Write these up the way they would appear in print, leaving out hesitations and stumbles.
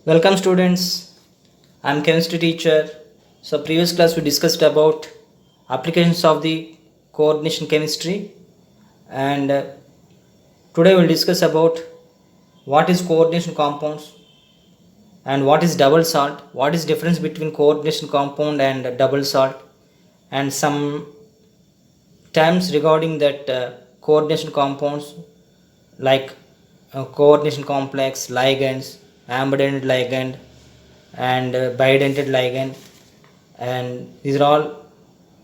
Welcome students. I am chemistry teacher. So previous class we discussed about applications of the coordination chemistry and today we'll discuss about what is coordination compounds and what is double salt, what is difference between coordination compound and double salt, and some terms regarding that coordination compounds like coordination complex, ligands, ambidentate ligand and bidentate ligand, and these are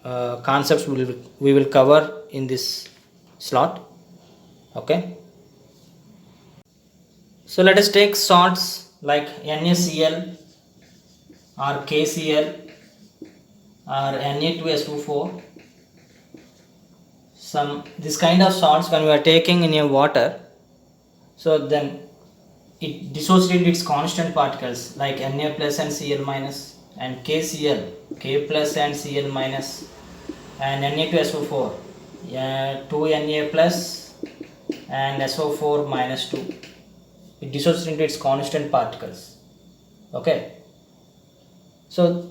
all concepts we will cover in this slot. Okay, so let us take salts like NaCl or KCl or Na2SO4. Some this kind of salts when we are taking in a water, so then it dissociates its constant particles like Na plus and Cl minus, and KCl, K plus and Cl minus, and Na2SO4, 2Na plus and SO4 minus 2. It dissociates into its constant particles. Okay, so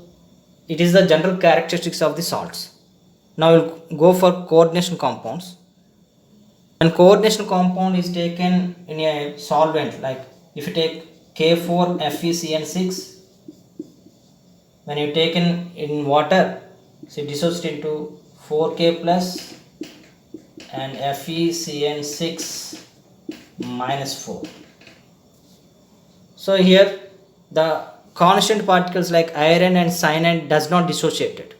it is the general characteristics of the salts. Now we'll go for coordination compounds. When coordination compound is taken in a solvent, like if you take K4FeCN6, when you taken in water, so it dissociates into 4K plus and FeCN6 minus 4. So here the constant particles like iron and cyanide does not dissociate it.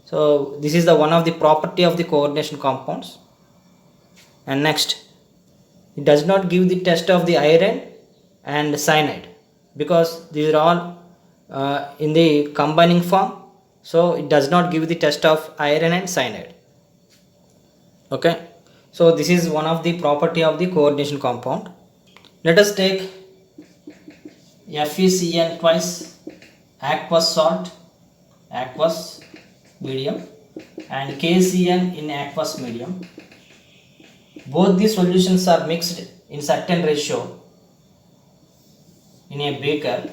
So this is the one of the property of the coordination compounds. And next, it does not give the test of the iron and cyanide because these are all in the combining form, so it does not give the test of iron and cyanide. Okay, so this is one of the property of the coordination compound. Let us take FeCN twice, aqueous salt, aqueous medium, and KCN in aqueous medium. Both these solutions are mixed in certain ratio in a beaker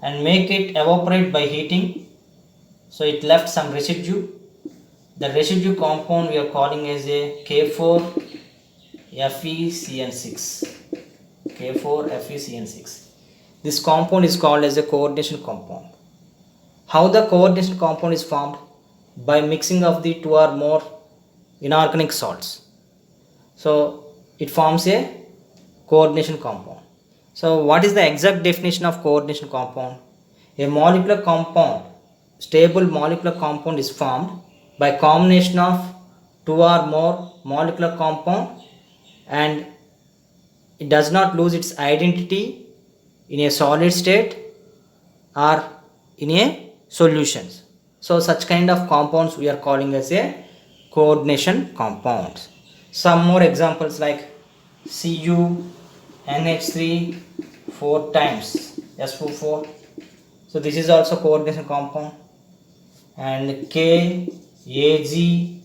and make it evaporate by heating, so it left some residue. The residue compound we are calling as a K4FeCN6. K4FeCN6. This compound is called as a coordination compound. How the coordination compound is formed? By mixing of the two or more inorganic salts. So it forms a coordination compound. So what is the exact definition of coordination compound? A molecular compound, stable molecular compound is formed by combination of two or more molecular compound, and it does not lose its identity in a solid state or in a solutions. So such kind of compounds we are calling as a coordination compounds. Some more examples like CuNH3 4 times SO4. So this is also coordination compound. And KAgCN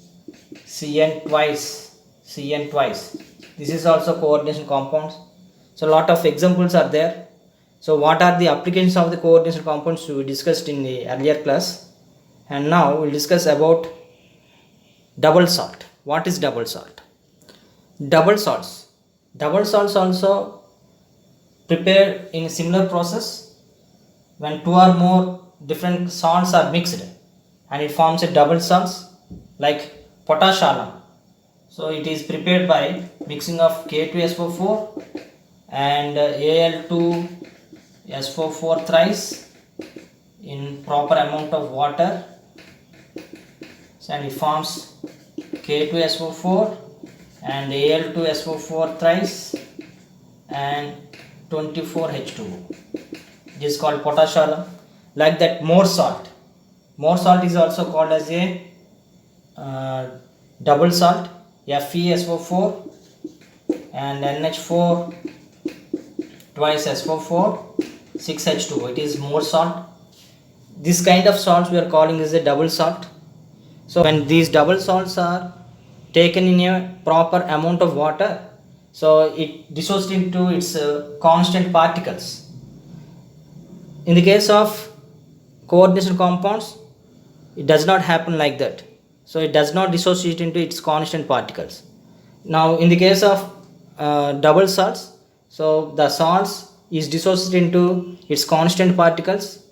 twice. This is also coordination compounds. So a lot of examples are there. So what are the applications of the coordination compounds we discussed in the earlier class. And now we'll discuss about double salt. What is double salt? Double salts also prepared in a similar process when two or more different salts are mixed and it forms a double salts like potash alum. So it is prepared by mixing of K2SO4 and Al2SO4 thrice in proper amount of water, and it forms K2SO4 and Al2SO4 thrice and 24H2O. It is called potash alum. Like that, more salt is also called as a double salt, FeSO4 and NH4 twice SO4 6H2O. It is more salt. This kind of salts we are calling as a double salt. So when these double salts are taken in a proper amount of water, so it dissociates into its constant particles. In the case of coordination compounds, it does not happen like that, so it does not dissociate into its constant particles. Now in the case of double salts, so the salts is dissociated into its constant particles.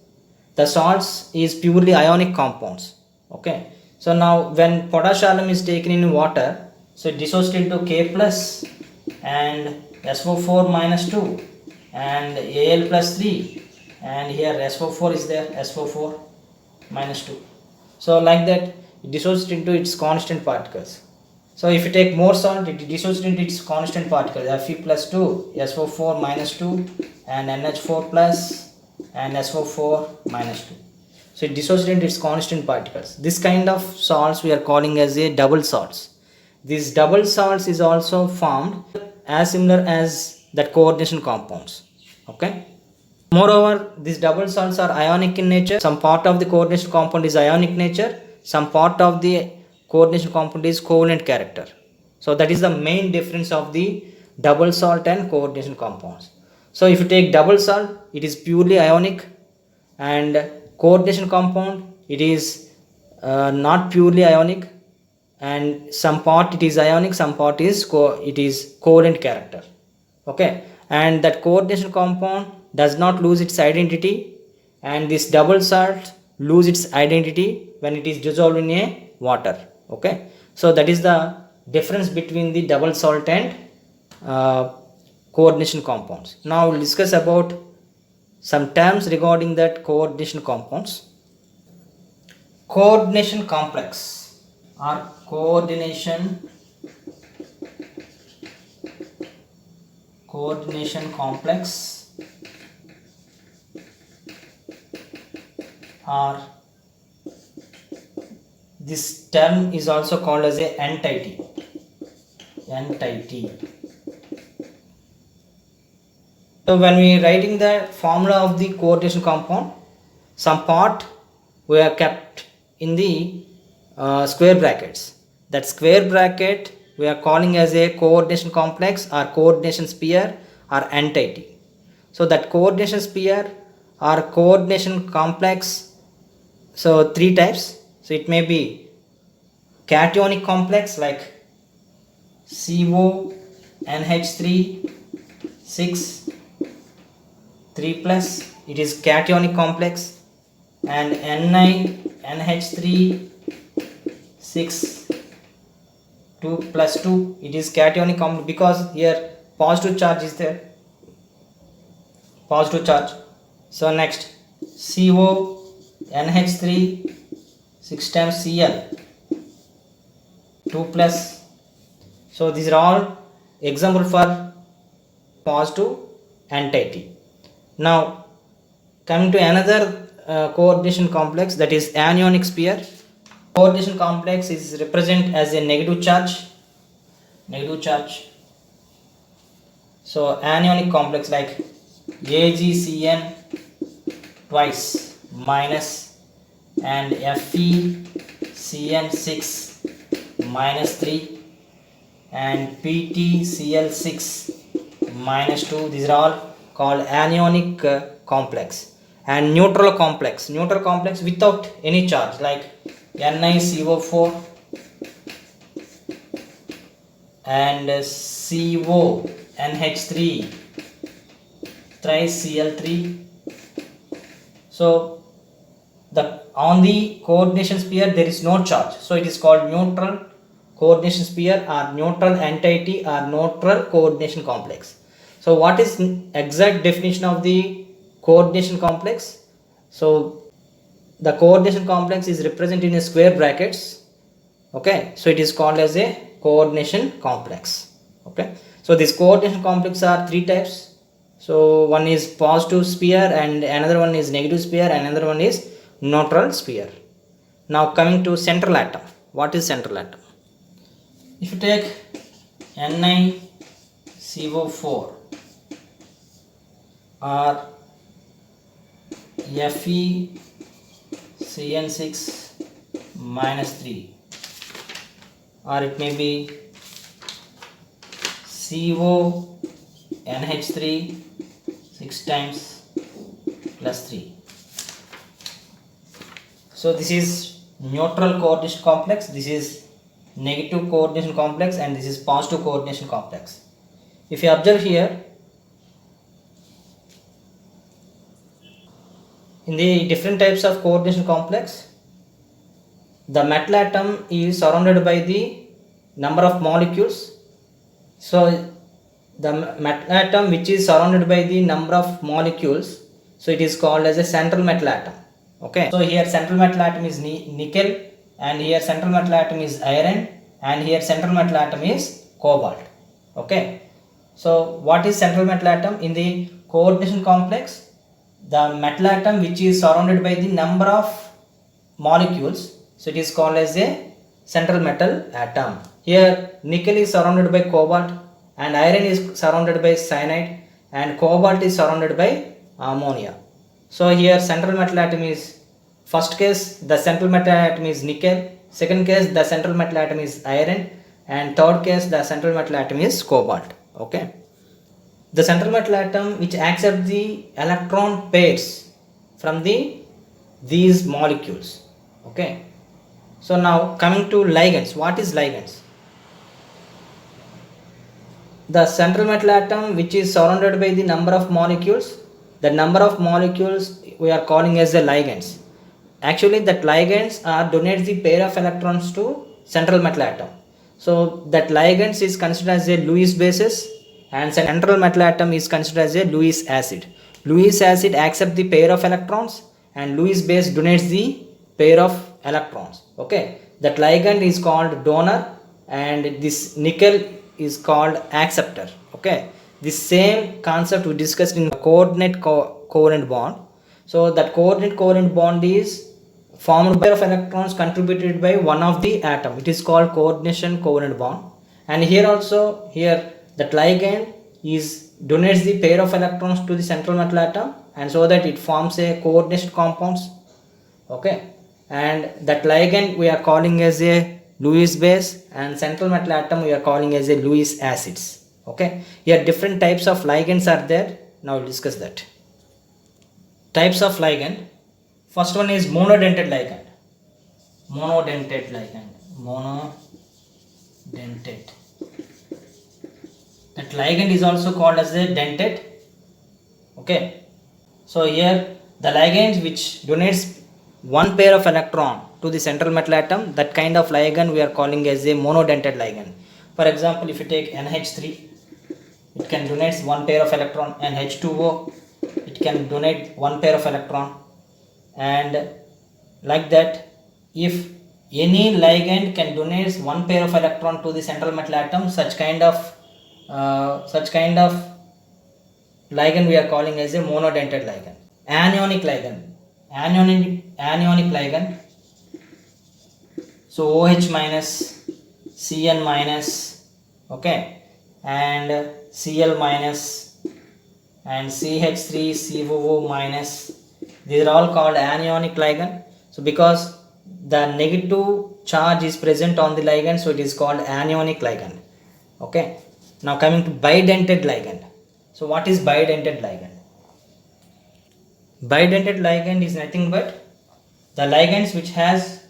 The salts is purely ionic compounds. Okay, so now when potash alum is taken in water, so it dissociates into K plus and SO4 minus 2 and Al plus 3, and here SO4 is there, SO4 minus 2. So like that it dissociates into its constant particles. So if you take more salt, it dissociates into its constant particles, Fe plus 2, SO4 minus 2 and NH4 plus and SO4 minus 2. So it dissociates into its constant particles. This kind of salts we are calling as a double salts. These double salts is also formed as similar as that coordination compounds. Okay. Moreover, these double salts are ionic in nature. Some part of the coordination compound is ionic nature. Some part of the coordination compound is covalent character. So that is the main difference of the double salt and coordination compounds. So if you take double salt, it is purely ionic, and coordination compound, it is not purely ionic, and some part it is ionic, some part is covalent character. Okay, and that coordination compound does not lose its identity, and this double salt lose its identity when it is dissolved in a water. Okay, so that is the difference between the double salt and coordination compounds. Now we'll discuss about some terms regarding that coordination compounds. Coordination complex or coordination complex, or this term is also called as a entity. So when we writing the formula of the coordination compound, some part we are kept in the square brackets. That square bracket we are calling as a coordination complex or coordination sphere or entity. So that coordination sphere or coordination complex, so three types. So it may be cationic complex like CO NH3 6 3 plus, it is cationic complex, and Ni NH3 6 2 plus 2, it is cationic complex because here positive charge is there, positive charge. So next CO NH3 6 times Cl 2 plus. So these are all example for positive entity. Now coming to another coordination complex, that is anionic sphere. Coordination complex is represented as a negative charge. So anionic complex like AgCN twice minus and FeCN6 minus 3 and PtCl6 minus 2. These are all called anionic complex. And neutral complex without any charge like NiCO4 and CONH3 3Cl3. So on the coordination sphere there is no charge, so it is called neutral coordination sphere or neutral entity or neutral coordination complex. So what is exact definition of the coordination complex? So the coordination complex is represented in a square brackets. Okay, so it is called as a coordination complex. Okay, so this coordination complex are three types. So one is positive sphere and another one is negative sphere and another one is neutral sphere. Now coming to central atom. What is central atom? If you take NiCO4 or FeCN6 minus 3, or it may be CO NH3 6 times plus 3. So this is neutral coordination complex, this is negative coordination complex, and this is positive coordination complex. If you observe here, in the different types of coordination complex, the metal atom is surrounded by the number of molecules. So the metal atom which is surrounded by the number of molecules, so it is called as a central metal atom. Okay, so here central metal atom is nickel, and here central metal atom is iron, and here central metal atom is cobalt. Okay, so what is central metal atom? In the coordination complex, the metal atom which is surrounded by the number of molecules, so it is called as a central metal atom. Here nickel is surrounded by cobalt, and iron is surrounded by cyanide, and cobalt is surrounded by ammonia. So here central metal atom is, first case the central metal atom is nickel, second case the central metal atom is iron, and third case the central metal atom is cobalt. Okay, the central metal atom which accepts the electron pairs from these molecules. Okay, so now coming to ligands. What is ligands? The central metal atom which is surrounded by the number of molecules, the number of molecules we are calling as the ligands. Actually that ligands donates the pair of electrons to central metal atom. So that ligands is considered as a Lewis basis, and central metal atom is considered as a Lewis acid. Lewis acid accepts the pair of electrons, and Lewis base donates the pair of electrons. Okay, that ligand is called donor, and this nickel is called acceptor. Okay, this same concept we discussed in coordinate covalent bond. So that coordinate covalent bond is formed by pair of electrons contributed by one of the atom. It is called coordination covalent bond. And here also, here that ligand is donates the pair of electrons to the central metal atom, and so that it forms a coordination compounds. Okay, and that ligand we are calling as a Lewis base, and central metal atom we are calling as a Lewis acids. Okay, here different types of ligands are there. Now we'll discuss that. Types of ligand. First one is monodentate ligand. Monodentate ligand. Monodentate. That ligand is also called as a dentate. Okay, so here the ligand which donates one pair of electron to the central metal atom, that kind of ligand we are calling as a monodentate ligand. For example, if you take NH3, it can donate one pair of electron, and H2O, it can donate one pair of electron, and like that, if any ligand can donate one pair of electron to the central metal atom, such kind of ligand we are calling as a monodentate ligand. Anionic ligand. Anionic ligand. So OH minus, Cn minus, okay, and Cl minus, and CH3COO minus. These are all called anionic ligand. So because the negative charge is present on the ligand, so it is called anionic ligand. Okay. Now coming to bidentate ligand. So what is bidentate ligand? Bidentate ligand is nothing but the ligands which has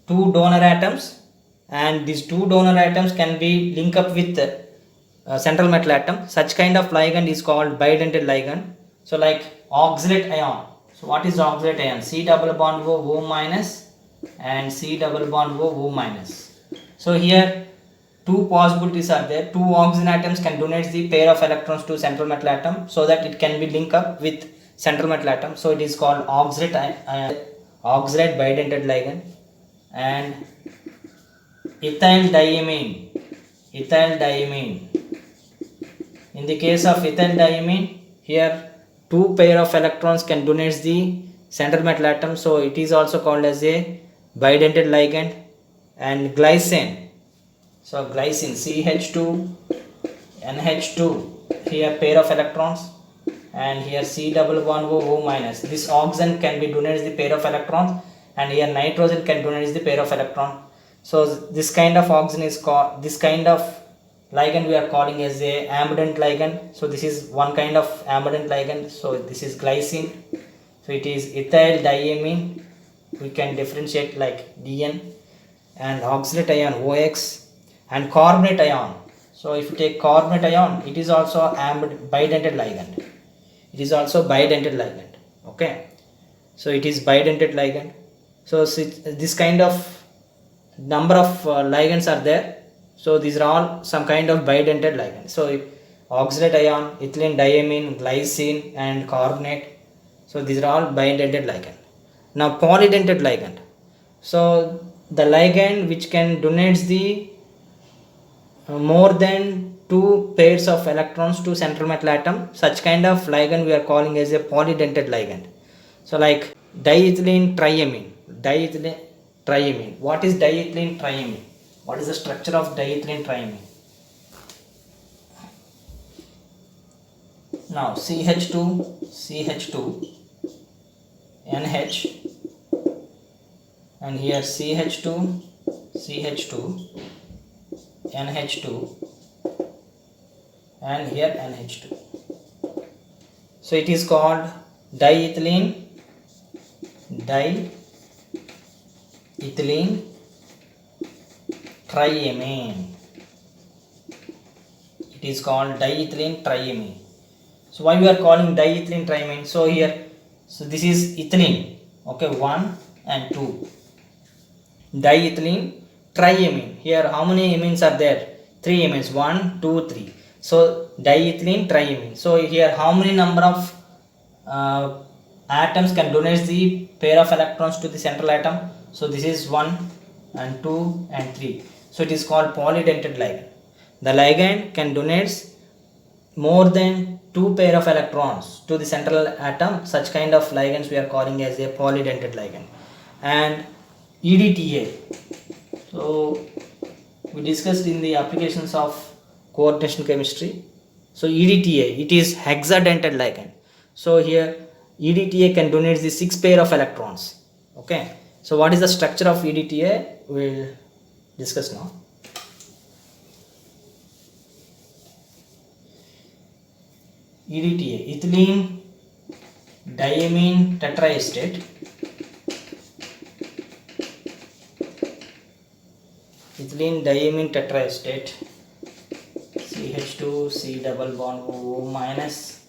two donor atoms, and these two donor atoms can be linked up with central metal atom. Such kind of ligand is called bidentate ligand. So like oxalate ion. So what is oxalate ion? C double bond O minus and C double bond O minus. So here two possibilities are there. Two oxygen atoms can donate the pair of electrons to central metal atom, so that it can be linked up with central metal atom. So it is called oxalate bidentate ligand. And ethyl diamine. In the case of ethyl diamine, here two pair of electrons can donate the central metal atom, so it is also called as a bidentate ligand. And glycine. So glycine, CH2 NH2, here pair of electrons, and here C double bond O minus. This oxygen can be donates the pair of electrons, and here nitrogen can donate the pair of electron. So this kind of oxygen is called, this kind of ligand we are calling as a ambident ligand. So this is one kind of ambident ligand. So this is glycine. So it is ethyl diamine. We can differentiate like DN, and oxalate ion OX, and carbonate ion. So if you take carbonate ion, it is also bidentate ligand. It is also bidentate ligand. Okay, so it is bidentate ligand. So this kind of number of ligands are there. So these are all some kind of bidentate ligand. So oxalate ion, ethylene diamine, glycine, and carbonate. So these are all bidentate ligand. Now polydentate ligand. So the ligand which can donate the more than two pairs of electrons to central metal atom, such kind of ligand we are calling as a polydentate ligand. So like diethylene triamine. What is diethylene triamine? What is the structure of diethylene triamine? Now CH2 NH, and here CH2 NH2, and here NH2. So it is called diethylene triamine. It is called diethylene triamine. So why we are calling diethylene triamine? So here, so this is ethylene, okay, 1 and 2. Diethylene triamine. Here how many amines are there? 3 amines, 1, 2, 3. So diethylene triamine. So here how many number of atoms can donate the pair of electrons to the central atom? So this is 1 and 2 and 3. So it is called polydentate ligand. The ligand can donate more than 2 pair of electrons to the central atom. Such kind of ligands we are calling as a polydentate ligand. And EDTA. So we discussed in the applications of coordination chemistry. So EDTA, it is hexadentate ligand. So here EDTA can donate the 6 pair of electrons. Okay. So what is the structure of EDTA? We will discuss now. EDTA, ethylene diamine tetraestate. Ethylene diamine tetraestate. CH2 C double bond O minus,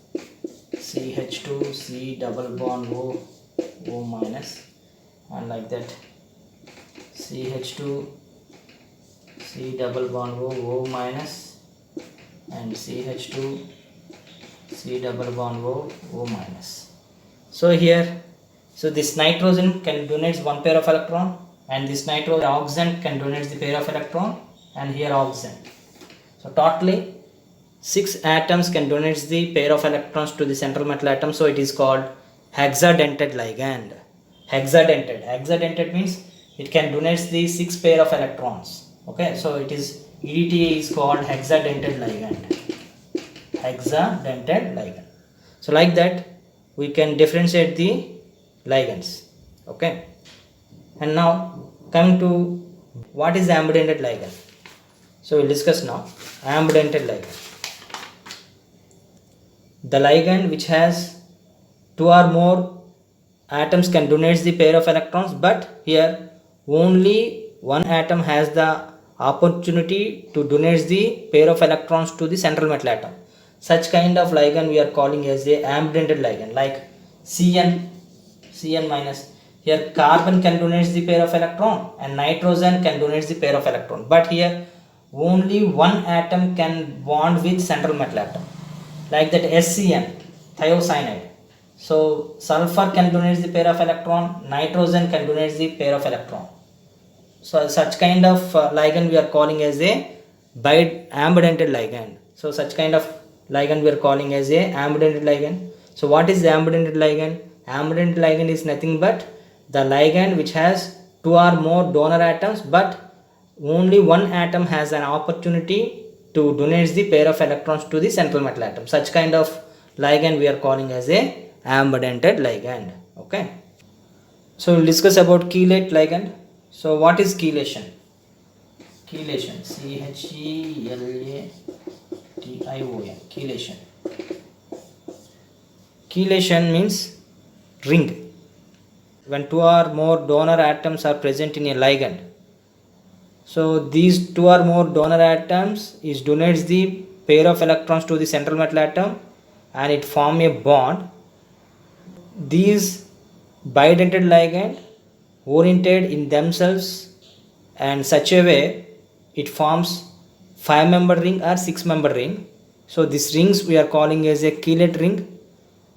CH2 C double bond O minus, and like that CH2 C double bond O minus, and CH2 C double bond O minus. So here, so this nitrogen can donate 1 pair of electron, and this oxygen can donate the pair of electron, and here oxygen. So totally 6 atoms can donate the pair of electrons to the central metal atom. So it is called hexadentate ligand. Hexadentate means it can donate the 6 pair of electrons. Okay, so it is EDTA is called hexadentate ligand. So like that we can differentiate the ligands. Okay, and now coming to what is ambidentate ligand. So we'll discuss now ambidentate ligand. The ligand which has 2 or more atoms can donate the pair of electrons, but here only one atom has the opportunity to donate the pair of electrons to the central metal atom. Such kind of ligand we are calling as a ambidentate ligand, like Cn minus. Here carbon can donate the pair of electron and nitrogen can donate the pair of electron, but here only one atom can bond with central metal atom, like that SCN, thiocyanide. So sulfur can donate the pair of electron, nitrogen can donate the pair of electron. So such kind of ligand we are calling as a ambidentate ligand. So such kind of ligand we are calling as a ambidentate ligand. So what is the ambidentate ligand? Ambidentate ligand is nothing but the ligand which has 2 or more donor atoms, but only one atom has an opportunity to donate the pair of electrons to the central metal atom. Such kind of ligand we are calling as a ambidentate ligand. Okay, so we'll discuss about chelate ligand. So what is chelation? Chelation. Chelation. Chelation. Chelation means ring. When two or more donor atoms are present in a ligand, so these two or more donor atoms is donates the pair of electrons to the central metal atom and it form a bond. These bidentate ligand oriented in themselves and such a way it forms 5-member ring or 6-member ring. So these rings we are calling as a chelate ring.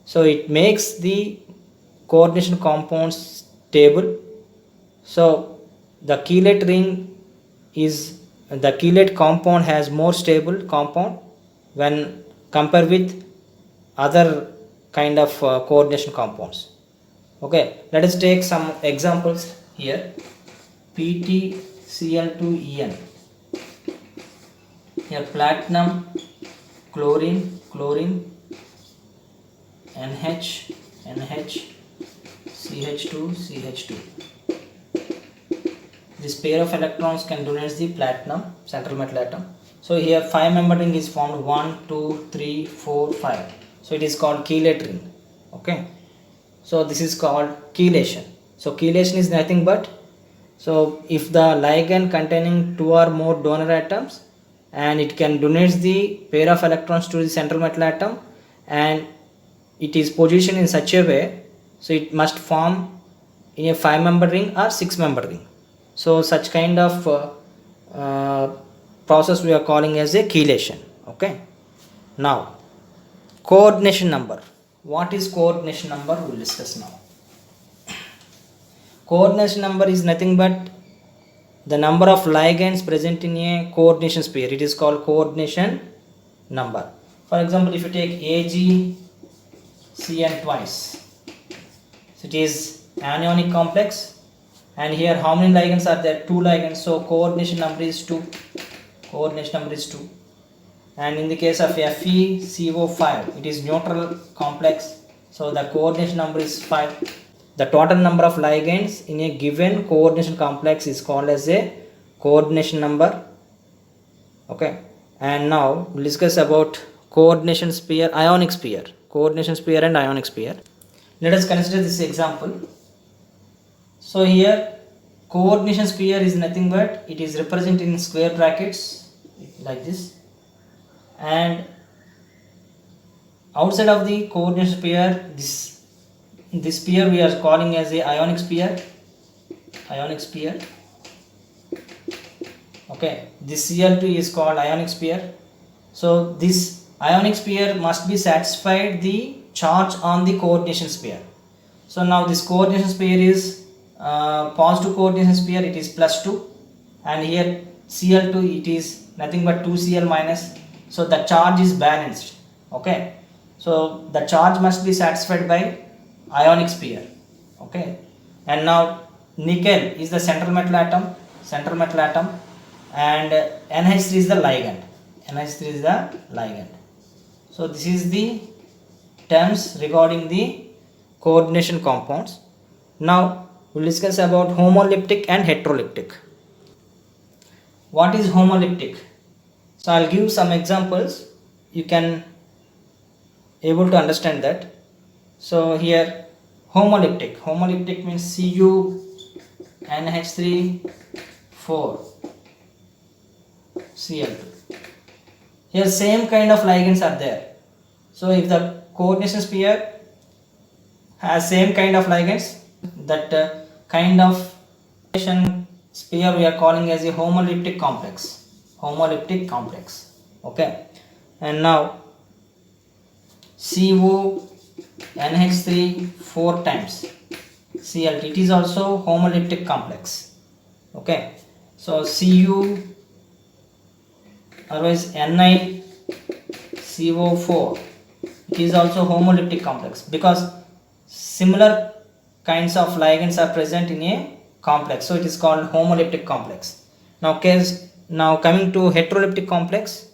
So it makes the coordination compounds stable. So the chelate ring is the chelate compound has more stable compound when compared with other kind of coordination compounds. Okay, let us take some examples here. PtCl2En. Here platinum, chlorine, NH, CH2. This pair of electrons can donate the platinum central metal atom. So here 5-member ring is formed, 1, 2, 3, 4, 5. So it is called chelate ring. Okay. So this is called chelation. So chelation is nothing but, so if the ligand containing 2 or more donor atoms and it can donate the pair of electrons to the central metal atom and it is positioned in such a way, so it must form in a 5-member ring or 6-member ring. So such kind of process we are calling as a chelation. Okay. Now coordination number. What is coordination number? We will discuss now. Coordination number is nothing but the number of ligands present in a coordination pair. It is called coordination number. For example, if you take AgCN twice, so it is anionic complex, and here how many ligands are there? 2 ligands, so coordination number is 2. And in the case of FeCO5, it is neutral complex, so the coordination number is 5. The total number of ligands in a given coordination complex is called as a coordination number. Okay. And now we'll discuss about coordination sphere, ionic sphere. Coordination sphere and ionic sphere. Let us consider this example. So here coordination sphere is nothing but it is represented in square brackets like this, and outside of the coordination sphere, this sphere we are calling as a ionic sphere. Okay, this Cl2 is called ionic sphere. So this ionic sphere must be satisfied the charge on the coordination sphere. So now this coordination sphere is positive coordination sphere, it is +2, and here Cl2 it is nothing but 2Cl minus. So the charge is balanced. Okay, so the charge must be satisfied by ionic sphere. Okay, and now nickel is the central metal atom, and NH3 is the ligand. So this is the terms regarding the coordination compounds. Now we'll discuss about homoleptic and heteroleptic. What is homoleptic? So I'll give some examples, you can able to understand that. So here homoleptic means Cu NH3 4 Cl2. Here same kind of ligands are there. So if the coordination sphere has same kind of ligands, that kind of sphere we are calling as a homoleptic complex. Okay, and now CO NH3 4 times Cl2, it is also homoleptic complex. Okay, so Cu otherwise NiCO4, it is also homoleptic complex because similar kinds of ligands are present in a complex, so it is called homoleptic complex. Now coming to heteroleptic complex.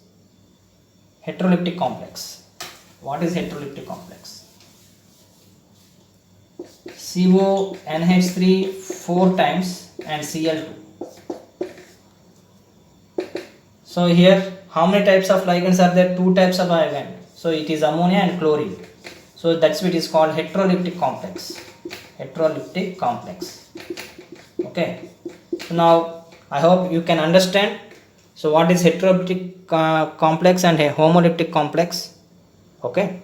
What is heteroleptic complex? CO NH3 4 times and Cl2. So here how many types of ligands are there? Two types of ligand. So it is ammonia and chlorine. So that's what is called heterolytic complex. Heterolytic complex. Okay. So now I hope you can understand. So what is heterolytic complex and a homolytic complex? Okay.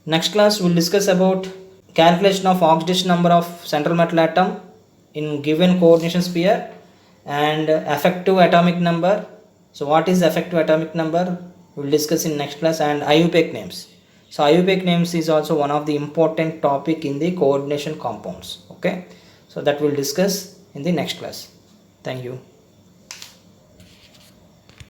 Next class we'll discuss about calculation of oxidation number of central metal atom in given coordination sphere and effective atomic number. So what is effective atomic number? We'll discuss in next class. And IUPAC names. So IUPAC names is also one of the important topic in the coordination compounds. Okay. So that we'll discuss in the next class. Thank you.